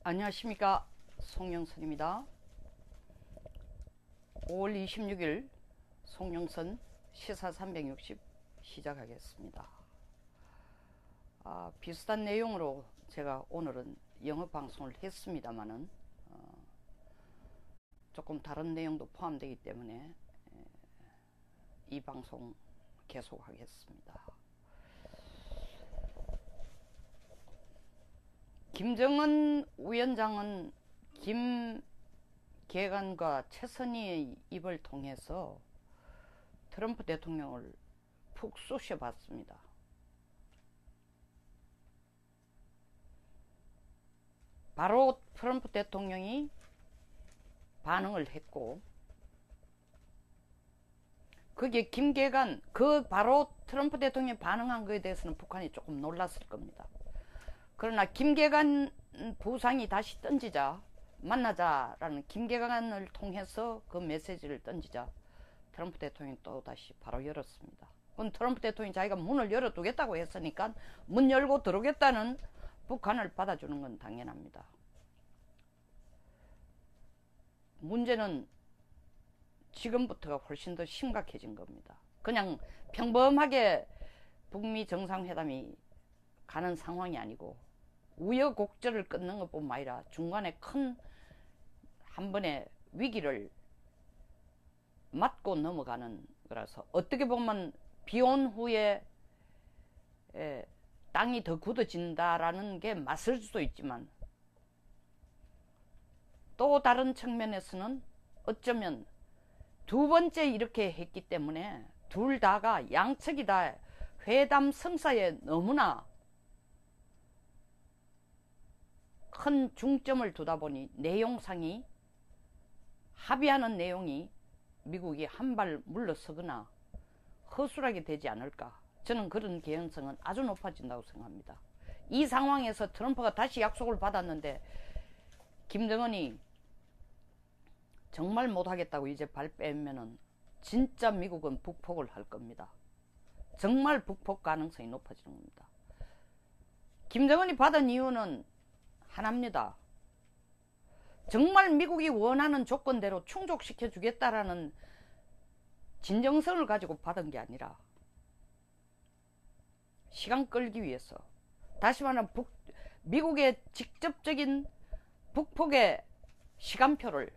안녕하십니까, 송영선입니다. 5월 26일 송영선 시사 360 시작하겠습니다. 비슷한 내용으로 제가 오늘은 영어 방송을 했습니다만은 조금 다른 내용도 포함되기 때문에 이 방송 계속하겠습니다. 김정은 위원장은 김계관과 최선희의 입을 통해서 트럼프 대통령을 푹 쑤셔봤습니다. 바로 트럼프 대통령이 반응을 했고, 그게 김계관, 바로 트럼프 대통령이 반응한 것에 대해서는 북한이 조금 놀랐을 겁니다. 그러나 김계관 부상이 다시 던지자, 만나자라는 김계관을 통해서 그 메시지를 던지자 트럼프 대통령이 또 다시 바로 열었습니다. 그건 트럼프 대통령이 자기가 문을 열어두겠다고 했으니까 문 열고 들어오겠다는 북한을 받아주는 건 당연합니다. 문제는 지금부터가 훨씬 더 심각해진 겁니다. 그냥 평범하게 북미 정상회담이 가는 상황이 아니고 우여곡절을 끊는 것뿐만 아니라 중간에 큰 한 번의 위기를 맞고 넘어가는 거라서, 어떻게 보면 비온 후에 땅이 더 굳어진다라는 게 맞을 수도 있지만, 또 다른 측면에서는 어쩌면 두 번째 이렇게 했기 때문에 둘 다가, 양측이 다 회담 성사에 너무나 큰 중점을 두다 보니 내용상이, 합의하는 내용이 미국이 한 발 물러서거나 허술하게 되지 않을까. 저는 그런 개연성은 아주 높아진다고 생각합니다. 이 상황에서 트럼프가 다시 약속을 받았는데 김정은이 정말 못하겠다고 이제 발 빼면은 진짜 미국은 북폭을 할 겁니다. 정말 북폭 가능성이 높아지는 겁니다. 김정은이 받은 이유는 하나입니다. 정말 미국이 원하는 조건대로 충족시켜 주겠다라는 진정성을 가지고 받은 게 아니라 시간 끌기 위해서, 다시 말하면 미국의 직접적인 북폭의 시간표를,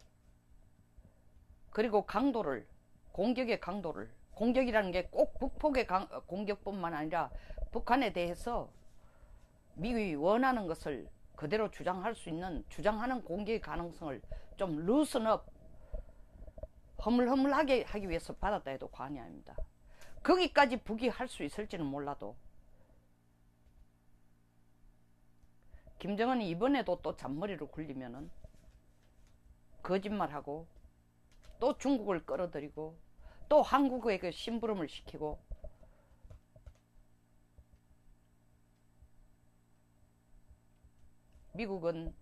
그리고 강도를, 공격의 강도를, 공격이라는 게 꼭 북폭의 공격뿐만 아니라 북한에 대해서 미국이 원하는 것을 그대로 주장하는 공격의 가능성을 좀 루슨업, 허물허물하게 하기 위해서 받았다 해도 과언이 아닙니다. 거기까지 북이 할 수 있을지는 몰라도 김정은이 이번에도 또 잔머리를 굴리면은 거짓말하고 또 중국을 끌어들이고 또 한국에게 심부름을 시키고, 미국은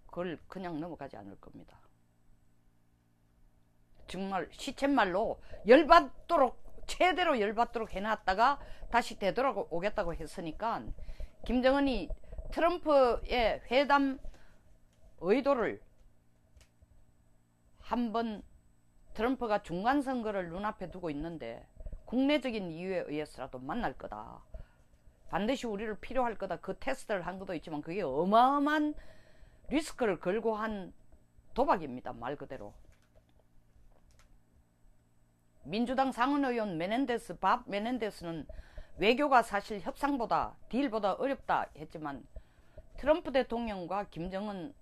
그걸 그냥 넘어가지 않을 겁니다. 정말 시쳇말로 열받도록, 최대로 열받도록 해놨다가 다시 되돌아오겠다고 했으니까, 김정은이 트럼프의 회담 의도를 한번, 트럼프가 중간선거를 눈앞에 두고 있는데 국내적인 이유에 의해서라도 만날 거다, 반드시 우리를 필요할 거다, 그 테스트를 한 것도 있지만 그게 어마어마한 리스크를 걸고 한 도박입니다. 말 그대로. 민주당 상원의원 밥 메넨데스는 외교가 사실 협상보다, 딜보다 어렵다 했지만 트럼프 대통령과 김정은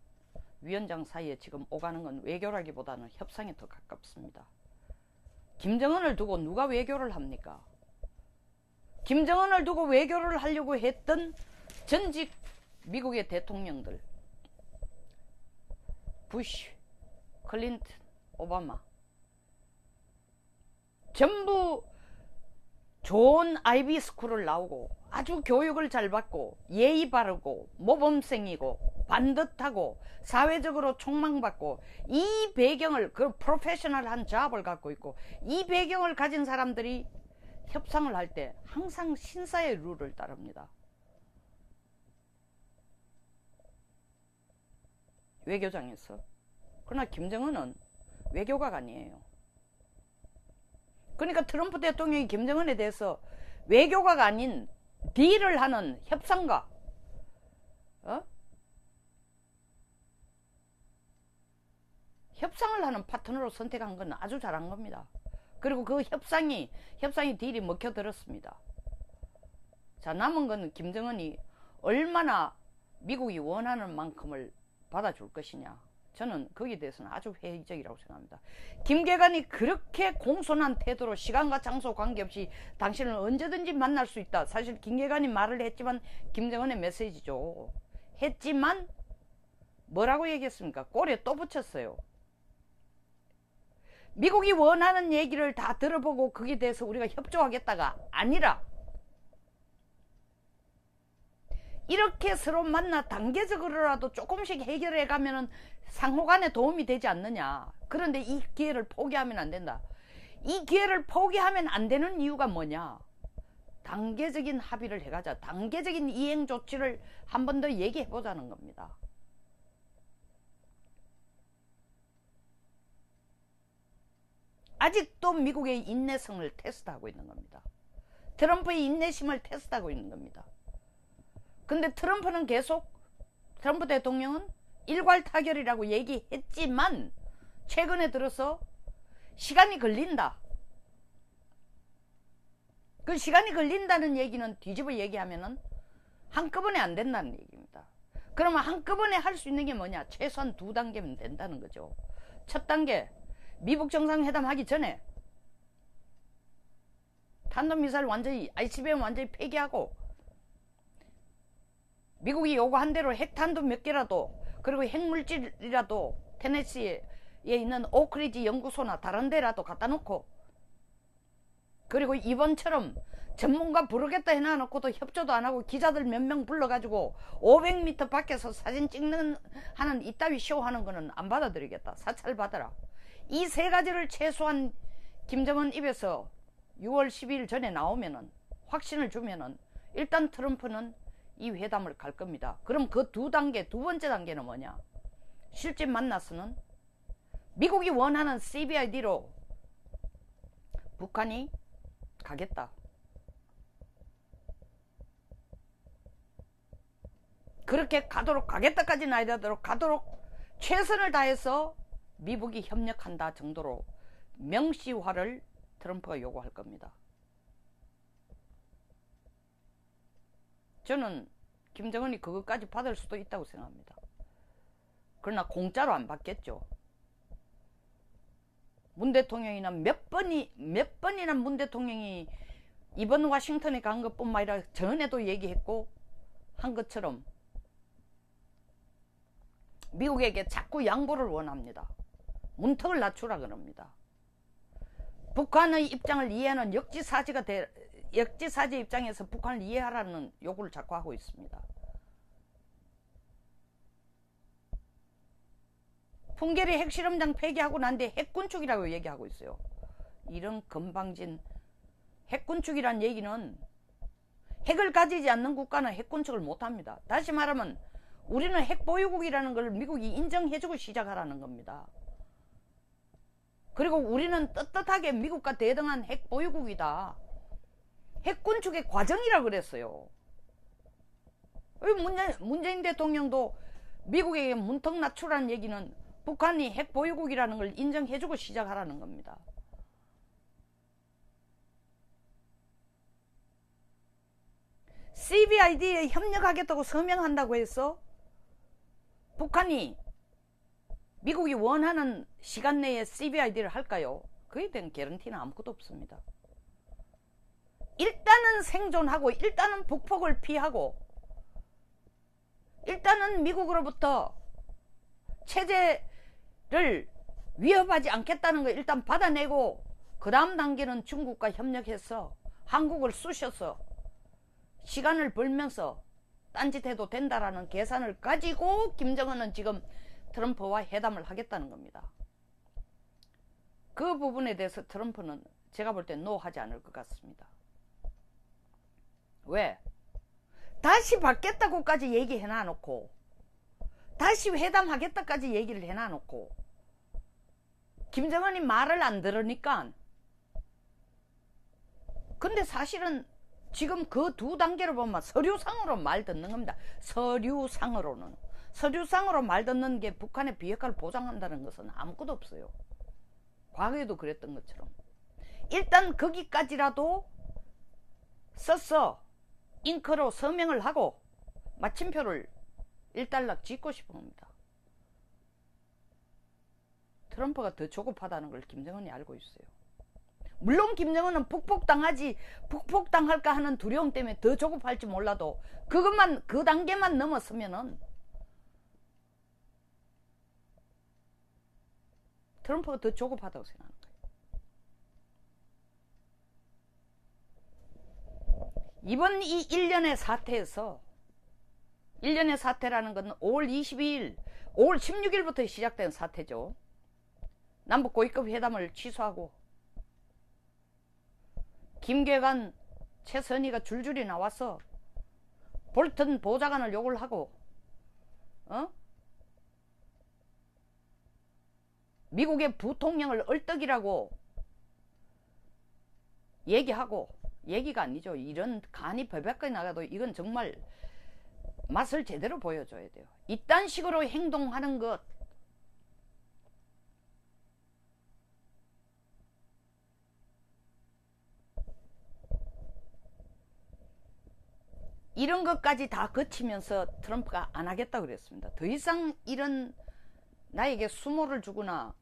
위원장 사이에 지금 오가는 건 외교라기보다는 협상에 더 가깝습니다. 김정은을 두고 누가 외교를 합니까? 김정은을 두고 외교를 하려고 했던 전직 미국의 대통령들, 부시, 클린턴, 오바마, 전부 좋은 아이비 스쿨을 나오고 아주 교육을 잘 받고 예의 바르고 모범생이고 반듯하고 사회적으로 촉망받고, 이 배경을, 그 프로페셔널한 잡을 갖고 있고 이 배경을 가진 사람들이 협상을 할 때 항상 신사의 룰을 따릅니다. 외교장에서. 그러나 김정은은 외교가가 아니에요. 그러니까 트럼프 대통령이 김정은에 대해서 외교가가 아닌 딜을 하는 협상가, 협상을 하는 파트너로 선택한 건 아주 잘한 겁니다. 그리고 그 협상이 딜이 먹혀들었습니다. 자, 남은 건 김정은이 얼마나 미국이 원하는 만큼을 받아줄 것이냐. 저는 거기에 대해서는 아주 회의적이라고 생각합니다. 김계관이 그렇게 공손한 태도로 시간과 장소 관계없이 당신을 언제든지 만날 수 있다. 사실 김계관이 말을 했지만 김정은의 메시지죠. 했지만 뭐라고 얘기했습니까? 꼬리에 또 붙였어요. 미국이 원하는 얘기를 다 들어보고 거기에 대해서 우리가 협조하겠다가 아니라 이렇게 서로 만나 단계적으로라도 조금씩 해결해 가면은 상호간에 도움이 되지 않느냐. 그런데 이 기회를 포기하면 안 된다. 이 기회를 포기하면 안 되는 이유가 뭐냐. 단계적인 합의를 해가자. 단계적인 이행 조치를 한 번 더 얘기해 보자는 겁니다. 아직도 미국의 인내성을 테스트하고 있는 겁니다. 트럼프의 인내심을 테스트하고 있는 겁니다. 근데 트럼프는 계속, 트럼프 대통령은 일괄 타결이라고 얘기했지만 최근에 들어서 시간이 걸린다. 그 시간이 걸린다는 얘기는 뒤집어 얘기하면은 한꺼번에 안 된다는 얘기입니다. 그러면 한꺼번에 할 수 있는 게 뭐냐? 최소한 2단계면 된다는 거죠. 첫 단계, 미북 정상회담 하기 전에 탄도미사일 완전히, ICBM 완전히 폐기하고 미국이 요구한 대로 핵탄두 몇 개라도, 그리고 핵물질이라도 테네시에 있는 오크리지 연구소나 다른 데라도 갖다 놓고, 그리고 이번처럼 전문가 부르겠다 해놔놓고도 협조도 안 하고 기자들 몇 명 불러가지고 500m 밖에서 사진 찍는 하는 이따위 쇼하는 거는 안 받아들이겠다. 사찰 받아라. 이 세 가지를 최소한 김정은 입에서 6월 12일 전에 나오면은, 확신을 주면은 일단 트럼프는 이 회담을 갈 겁니다. 그럼 그 두 번째 단계는 뭐냐? 실제 만나서는 미국이 원하는 CBID로 북한이 가겠다. 그렇게 가겠다까지는 아니더라도 가도록 최선을 다해서 미국이 협력한다 정도로 명시화를 트럼프가 요구할 겁니다. 저는 김정은이 그것까지 받을 수도 있다고 생각합니다. 그러나 공짜로 안 받겠죠. 문 대통령이나 몇 번이나 문 대통령이 이번 워싱턴에 간 것뿐만 아니라 전에도 얘기했고 한 것처럼 미국에게 자꾸 양보를 원합니다. 문턱을 낮추라 그럽니다. 북한의 입장을 이해하는 역지사지 입장에서 북한을 이해하라는 요구를 자꾸 하고 있습니다. 풍계리 핵실험장 폐기하고 난 뒤에 핵군축이라고 얘기하고 있어요. 이런 건방진 핵군축이란 얘기는, 핵을 가지지 않는 국가는 핵군축을 못합니다. 다시 말하면 우리는 핵보유국이라는 걸 미국이 인정해주고 시작하라는 겁니다. 그리고 우리는 떳떳하게 미국과 대등한 핵보유국이다. 핵군축의 과정이라 그랬어요. 문재인 대통령도 미국에게 문턱 낮추라는 얘기는 북한이 핵보유국이라는 걸 인정해주고 시작하라는 겁니다. CBID에 협력하겠다고 서명한다고 해서 북한이 미국이 원하는 시간 내에 CBID를 할까요? 그에 대한 개런티는 아무것도 없습니다. 일단은 생존하고, 일단은 북폭을 피하고, 일단은 미국으로부터 체제를 위협하지 않겠다는 거 일단 받아내고, 그 다음 단계는 중국과 협력해서 한국을 쑤셔서 시간을 벌면서 딴짓해도 된다라는 계산을 가지고 김정은은 지금 트럼프와 회담을 하겠다는 겁니다. 그 부분에 대해서 트럼프는 제가 볼 때 노 하지 않을 것 같습니다. 왜? 다시 받겠다고까지 얘기해 놔놓고 다시 회담하겠다까지 얘기를 해놔놓고 김정은이 말을 안 들으니까. 근데 사실은 지금 그 두 단계로 보면 서류상으로 말 듣는 겁니다. 서류상으로는. 서류상으로 말 듣는 게 북한의 비핵화를 보장한다는 것은 아무것도 없어요. 과거에도 그랬던 것처럼. 일단 거기까지라도 써서 잉크로 서명을 하고 마침표를 일단락 짓고 싶은 겁니다. 트럼프가 더 조급하다는 걸 김정은이 알고 있어요. 물론 김정은은 북폭당할까 하는 두려움 때문에 더 조급할지 몰라도 그것만, 그 단계만 넘었으면은 트럼프가 더 조급하다고 생각하는 거예요. 이번 이 1년의 사태에서, 1년의 사태라는 건 5월 22일, 5월 16일부터 시작된 사태죠. 남북 고위급 회담을 취소하고 김계관, 최선희가 줄줄이 나와서 볼턴 보좌관을 욕을 하고 미국의 부통령을 얼떡이라고 얘기하고, 얘기가 아니죠. 이런 간이 벌벌까지 나가도 이건 정말 맛을 제대로 보여줘야 돼요. 이딴 식으로 행동하는 것, 이런 것까지 다 거치면서 트럼프가 안 하겠다고 그랬습니다. 더 이상 이런 나에게 수모를 주거나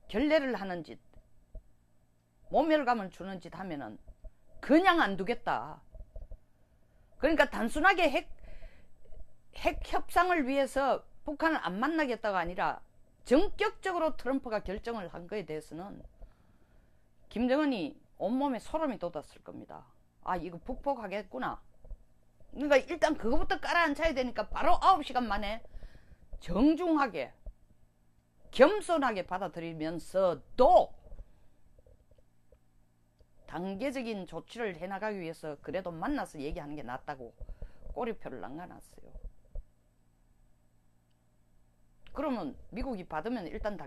결례를 하는 짓, 모멸감을 주는 짓 하면은 그냥 안 두겠다. 그러니까 단순하게 핵 협상을 위해서 북한을 안 만나겠다가 아니라 전격적으로 트럼프가 결정을 한 거에 대해서는 김정은이 온몸에 소름이 돋았을 겁니다. 아, 이거 북폭하겠구나. 그러니까 일단 그거부터 깔아앉혀야 되니까 바로 9시간 만에 정중하게 겸손하게 받아들이면서도 단계적인 조치를 해나가기 위해서 그래도 만나서 얘기하는 게 낫다고 꼬리표를 남겨놨어요. 그러면 미국이 받으면 일단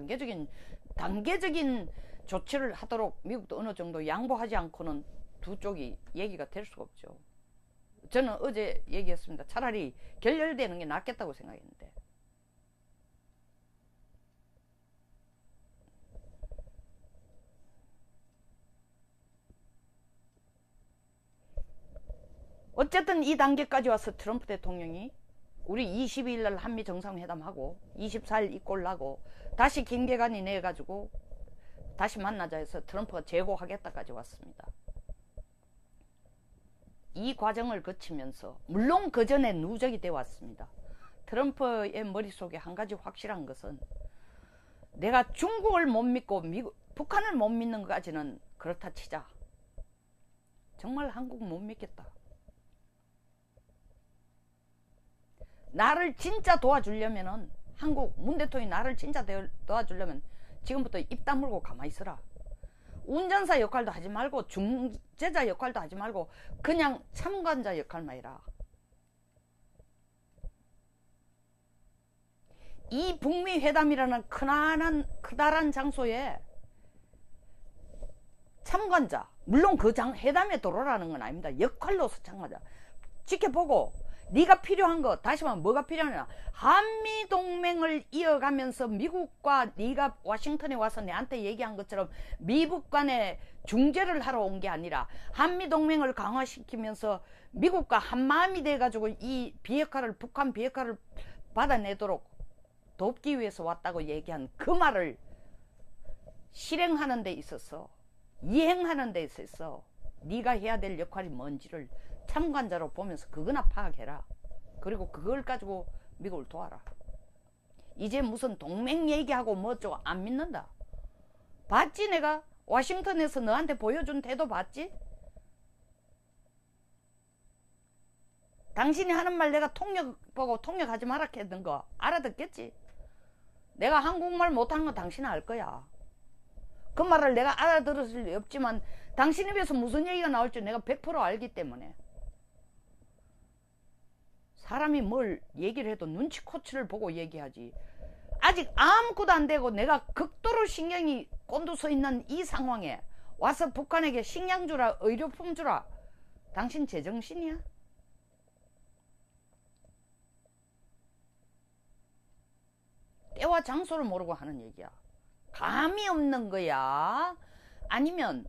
단계적인 조치를 하도록 미국도 어느 정도 양보하지 않고는 두 쪽이 얘기가 될 수가 없죠. 저는 어제 얘기했습니다. 차라리 결렬되는 게 낫겠다고 생각했는데. 어쨌든 이 단계까지 와서 트럼프 대통령이 우리 22일 날 한미 정상회담하고 24일 이꼴 나고 다시 김계관이 내가지고 다시 만나자 해서 트럼프가 재고하겠다까지 왔습니다. 이 과정을 거치면서 물론 그 전에 누적이 되어 왔습니다. 트럼프의 머릿속에 한 가지 확실한 것은 내가 중국을 못 믿고 북한을 못 믿는 것까지는 그렇다 치자. 정말 한국 못 믿겠다. 나를 진짜 도와주려면은 한국 문 대통령이 나를 진짜 도와주려면 지금부터 입 다물고 가만히 있어라. 운전사 역할도 하지 말고 중재자 역할도 하지 말고 그냥 참관자 역할만 해라. 이 북미 회담이라는 크다란 장소에 참관자, 물론 그 회담에 들어오라는 건 아닙니다. 역할로서 참관자 지켜보고 네가 필요한 거, 다시 말하면 뭐가 필요하냐, 한미동맹을 이어가면서 미국과 네가 워싱턴에 와서 내한테 얘기한 것처럼 미국 간에 중재를 하러 온 게 아니라 한미동맹을 강화시키면서 미국과 한마음이 돼가지고 이 비핵화를, 북한 비핵화를 받아내도록 돕기 위해서 왔다고 얘기한 그 말을 실행하는 데 있어서, 이행하는 데 있어서 네가 해야 될 역할이 뭔지를 참관자로 보면서 그거나 파악해라. 그리고 그걸 가지고 미국을 도와라. 이제 무슨 동맹 얘기하고 뭐 어쩌고 안 믿는다. 봤지? 내가 워싱턴에서 너한테 보여준 태도 봤지? 당신이 하는 말 내가 통역 보고 통역하지 마라 했던 거 알아듣겠지? 내가 한국말 못하는 거 당신은 알 거야. 그 말을 내가 알아들을 리 없지만 당신 입에서 무슨 얘기가 나올지 내가 100% 알기 때문에. 사람이 사람이 뭘 얘기를 해도 눈치코치를 보고 얘기하지. 아직 아무것도 안 되고 내가 극도로 신경이 곤두서 있는 이 상황에 와서 북한에게 식량 주라, 의료품 주라. 당신 제정신이야? 때와 장소를 모르고 하는 얘기야. 감이 없는 거야? 아니면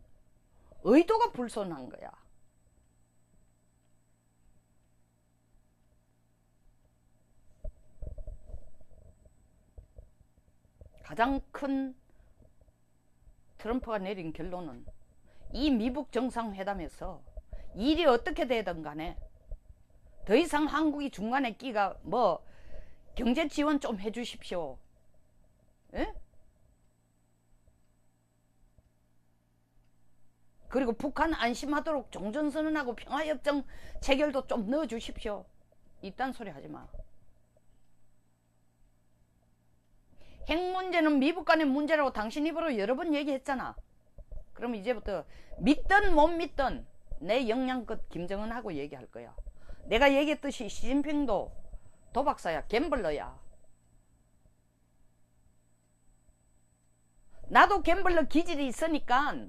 의도가 불손한 거야? 가장 큰 트럼프가 내린 결론은 이 미북 정상회담에서 일이 어떻게 되든 간에 더 이상 한국이 중간에 끼가 뭐 경제 지원 좀 해주십시오. 에? 그리고 북한 안심하도록 종전선언하고 평화협정 체결도 좀 넣어주십시오. 이딴 소리 하지 마. 핵 문제는 미북 간의 문제라고 당신 입으로 여러 번 얘기했잖아. 그럼 이제부터 믿든 못 믿든 내 역량껏 김정은하고 얘기할 거야. 내가 얘기했듯이 시진핑도 도박사야, 갬블러야. 나도 갬블러 기질이 있으니까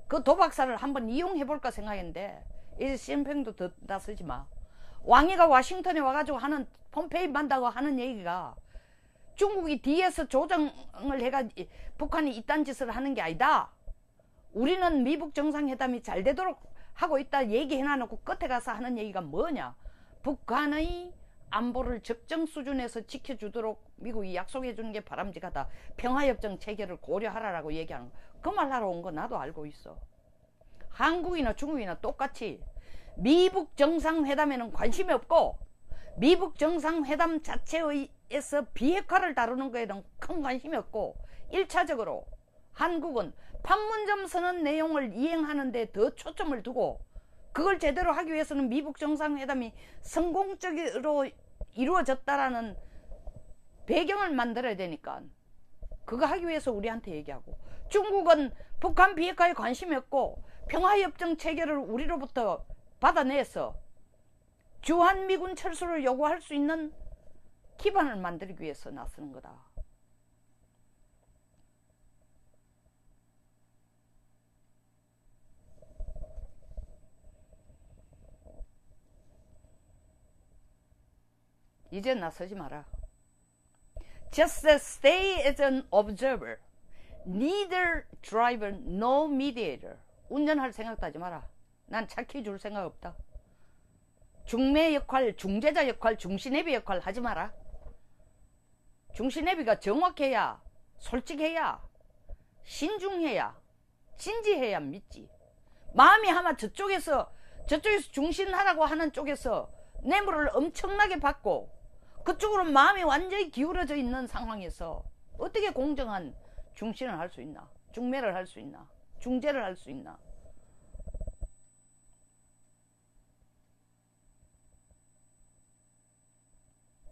그 도박사를 한번 이용해볼까 생각했는데 이제 시진핑도 더 나서지 마. 왕이가 워싱턴에 와가지고 하는 폼페이 만다고 하는 얘기가 중국이 뒤에서 조정을 해가 북한이 이딴 짓을 하는 게 아니다. 우리는 미북 정상회담이 잘 되도록 하고 있다 얘기해놔놓고 끝에 가서 하는 얘기가 뭐냐. 북한의 안보를 적정 수준에서 지켜주도록 미국이 약속해주는 게 바람직하다. 평화협정 체결을 고려하라라고 얘기하는 거. 그 말하러 온 거 나도 알고 있어. 한국이나 중국이나 똑같이 미북 정상회담에는 관심이 없고 미북 정상회담 자체에서 비핵화를 다루는 거에는 큰 관심이 없고 1차적으로 한국은 판문점 선언 내용을 이행하는 데 더 초점을 두고 그걸 제대로 하기 위해서는 미북 정상회담이 성공적으로 이루어졌다라는 배경을 만들어야 되니까 그거 하기 위해서 우리한테 얘기하고 중국은 북한 비핵화에 관심이 없고 평화협정 체결을 우리로부터 받아내서 주한미군 철수를 요구할 수 있는 기반을 만들기 위해서 나서는 거다. 이제 나서지 마라. Just stay as an observer. Neither driver, no mediator. 운전할 생각도 하지 마라. 난 차키 줄 생각 없다. 중매 역할, 중재자 역할, 중시내비 역할 하지 마라. 중시내비가 정확해야, 솔직해야, 신중해야, 진지해야 믿지. 마음이 아마 저쪽에서 중신하라고 하는 쪽에서 뇌물을 엄청나게 받고 그쪽으로 마음이 완전히 기울어져 있는 상황에서 어떻게 공정한 중신을 할 수 있나? 중매를 할 수 있나? 중재를 할 수 있나?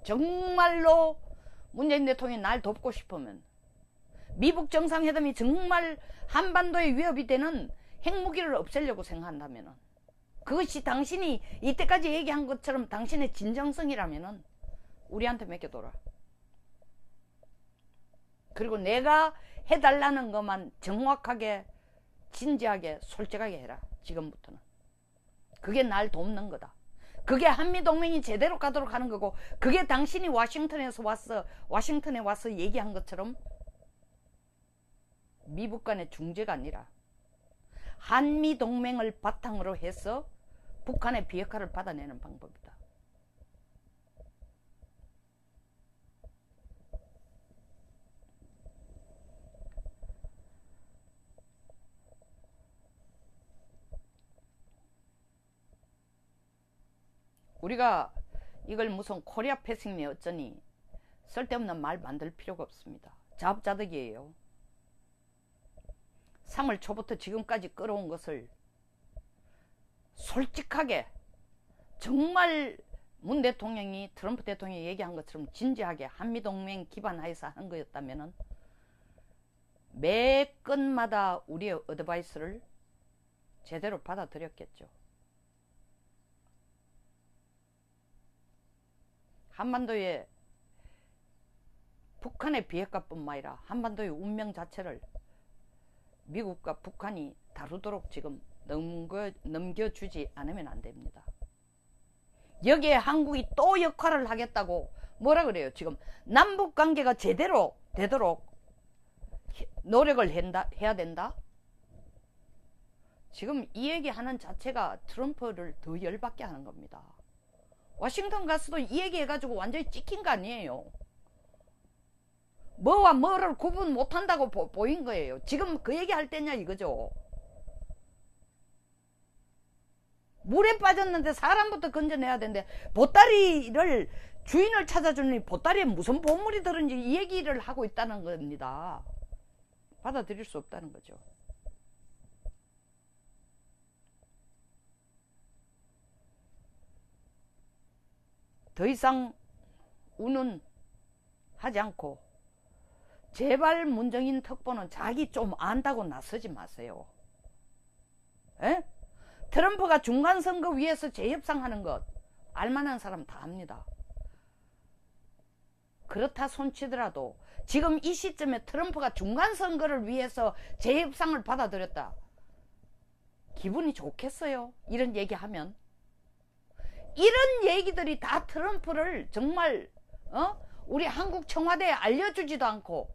정말로 문재인 대통령이 날 돕고 싶으면 미북 정상회담이 정말 한반도에 위협이 되는 핵무기를 없애려고 생각한다면 그것이 당신이 이때까지 얘기한 것처럼 당신의 진정성이라면 우리한테 맡겨둬라. 그리고 내가 해달라는 것만 정확하게 진지하게 솔직하게 해라. 지금부터는. 그게 날 돕는 거다. 그게 한미동맹이 제대로 가도록 하는 거고 그게 당신이 워싱턴에 와서 얘기한 것처럼 미북 간의 중재가 아니라 한미동맹을 바탕으로 해서 북한의 비핵화를 받아내는 방법이다. 우리가 이걸 무슨 코리아 패싱이 어쩌니 쓸데없는 말 만들 필요가 없습니다. 자업자득이에요. 3월 초부터 지금까지 끌어온 것을 솔직하게 정말 문 대통령이 트럼프 대통령이 얘기한 것처럼 진지하게 한미동맹 기반하에서 한 거였다면 매 건마다 우리의 어드바이스를 제대로 받아들였겠죠. 한반도에 북한의 비핵화뿐만 아니라 한반도의 운명 자체를 미국과 북한이 다루도록 지금 넘겨주지 않으면 안 됩니다. 여기에 한국이 또 역할을 하겠다고 뭐라 그래요? 지금 남북관계가 제대로 되도록 노력을 해야 된다? 지금 이 얘기하는 자체가 트럼프를 더 열받게 하는 겁니다. 워싱턴 가서도 이 얘기해가지고 완전히 찍힌 거 아니에요. 뭐와 뭐를 구분 못한다고 보인 거예요. 지금 그 얘기할 때냐 이거죠. 물에 빠졌는데 사람부터 건져내야 되는데 보따리를 주인을 찾아주니 보따리에 무슨 보물이 들은지 이 얘기를 하고 있다는 겁니다. 받아들일 수 없다는 거죠. 더 이상 운운하지 않고 제발 문정인 특보는 자기 좀 안다고 나서지 마세요. 에? 트럼프가 중간선거 위해서 재협상하는 것 알만한 사람 다 압니다. 그렇다 손치더라도 지금 이 시점에 트럼프가 중간선거를 위해서 재협상을 받아들였다. 기분이 좋겠어요? 이런 얘기하면. 이런 얘기들이 다 트럼프를 정말 우리 한국 청와대에 알려주지도 않고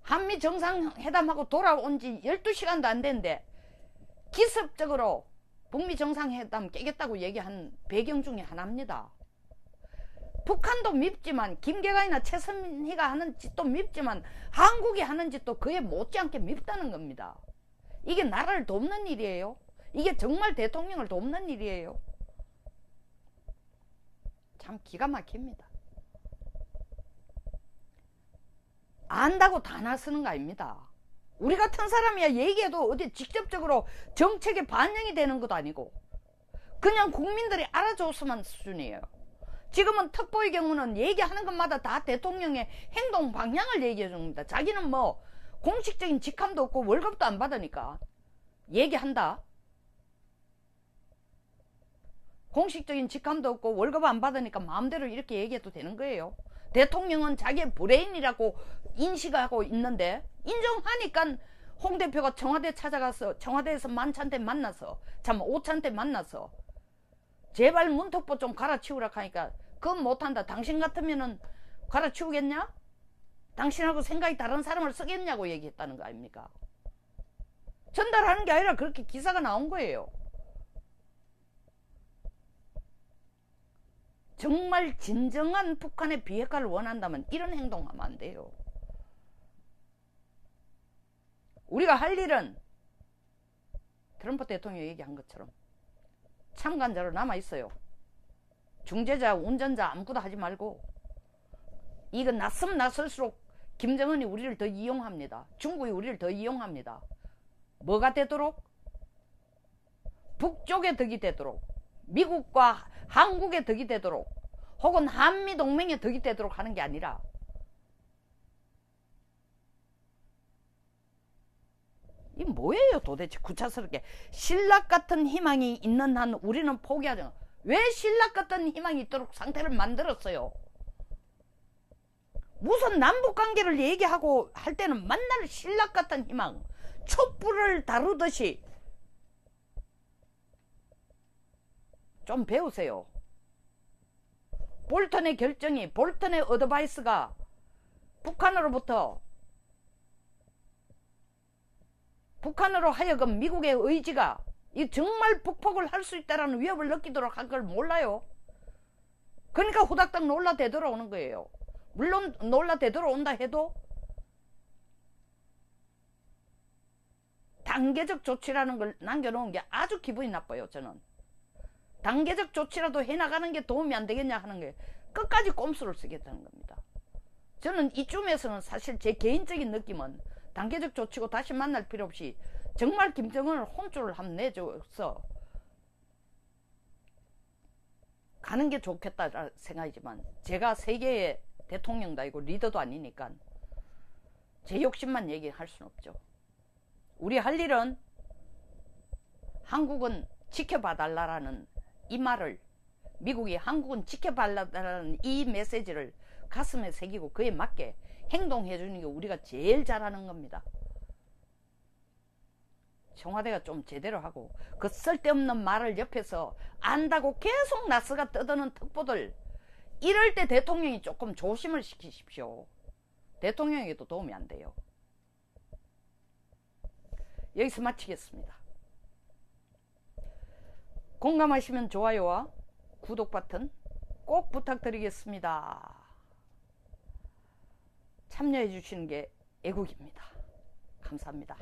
한미 정상회담하고 돌아온 지 12시간도 안 됐는데 기습적으로 북미 정상회담 깨겠다고 얘기한 배경 중에 하나입니다. 북한도 밉지만 김계관이나 최선희가 하는 짓도 밉지만 한국이 하는 짓도 그에 못지않게 밉다는 겁니다. 이게 나라를 돕는 일이에요? 이게 정말 대통령을 돕는 일이에요? 참 기가 막힙니다. 안다고 다 나서는 거 아닙니다. 우리 같은 사람이야 얘기해도 어디 직접적으로 정책에 반영이 되는 것도 아니고 그냥 국민들이 알아줬으면 수준이에요. 지금은 특보의 경우는 얘기하는 것마다 다 대통령의 행동 방향을 얘기해 줍니다. 자기는 뭐 공식적인 직함도 없고 월급도 안 받으니까 얘기한다. 공식적인 직함도 없고 월급 안 받으니까 마음대로 이렇게 얘기해도 되는 거예요. 대통령은 자기의 브레인이라고 인식하고 있는데 인정하니까 홍 대표가 청와대 찾아가서 청와대에서 만찬 때 만나서 참 오찬 때 만나서 제발 문특보 좀 갈아치우라 하니까 그건 못한다. 당신 같으면은 갈아치우겠냐? 당신하고 생각이 다른 사람을 쓰겠냐고 얘기했다는 거 아닙니까? 전달하는 게 아니라 그렇게 기사가 나온 거예요. 정말 진정한 북한의 비핵화를 원한다면 이런 행동하면 안 돼요. 우리가 할 일은 트럼프 대통령이 얘기한 것처럼 참관자로 남아있어요. 중재자, 운전자 아무것도 하지 말고 이건 낯서면 낯설수록 김정은이 우리를 더 이용합니다. 중국이 우리를 더 이용합니다. 뭐가 되도록? 북쪽의 덕이 되도록 미국과 한국의 덕이 되도록 혹은 한미동맹의 덕이 되도록 하는 게 아니라 이 뭐예요 도대체 구차스럽게. 신락 같은 희망이 있는 한 우리는 포기하죠. 왜 신락 같은 희망이 있도록 상태를 만들었어요? 무슨 남북관계를 얘기하고 할 때는 만날 신락 같은 희망, 촛불을 다루듯이 좀 배우세요. 볼턴의 결정이, 볼턴의 어드바이스가 북한으로 하여금 미국의 의지가 이 정말 북폭을 할 수 있다는 위협을 느끼도록 한 걸 몰라요. 그러니까 후닥닥 놀라 되돌아오는 거예요. 물론 놀라 되돌아온다 해도 단계적 조치라는 걸 남겨놓은 게 아주 기분이 나빠요. 저는 단계적 조치라도 해나가는 게 도움이 안 되겠냐 하는 게 끝까지 꼼수를 쓰겠다는 겁니다. 저는 이쯤에서는 사실 제 개인적인 느낌은 단계적 조치고 다시 만날 필요 없이 정말 김정은을 혼쭐을 한번 내줘서 가는 게 좋겠다 생각이지만 제가 세계의 대통령도 아니고 리더도 아니니까 제 욕심만 얘기할 수는 없죠. 우리 할 일은 한국은 지켜봐 달라라는 이 말을 미국이 한국은 지켜달라는 이 메시지를 가슴에 새기고 그에 맞게 행동해 주는 게 우리가 제일 잘하는 겁니다. 청와대가 좀 제대로 하고 그 쓸데없는 말을 옆에서 안다고 계속 나스가 떠드는 특보들, 이럴 때 대통령이 조금 조심을 시키십시오. 대통령에게도 도움이 안 돼요. 여기서 마치겠습니다. 공감하시면 좋아요와 구독 버튼 꼭 부탁드리겠습니다. 참여해 주시는 게 애국입니다. 감사합니다.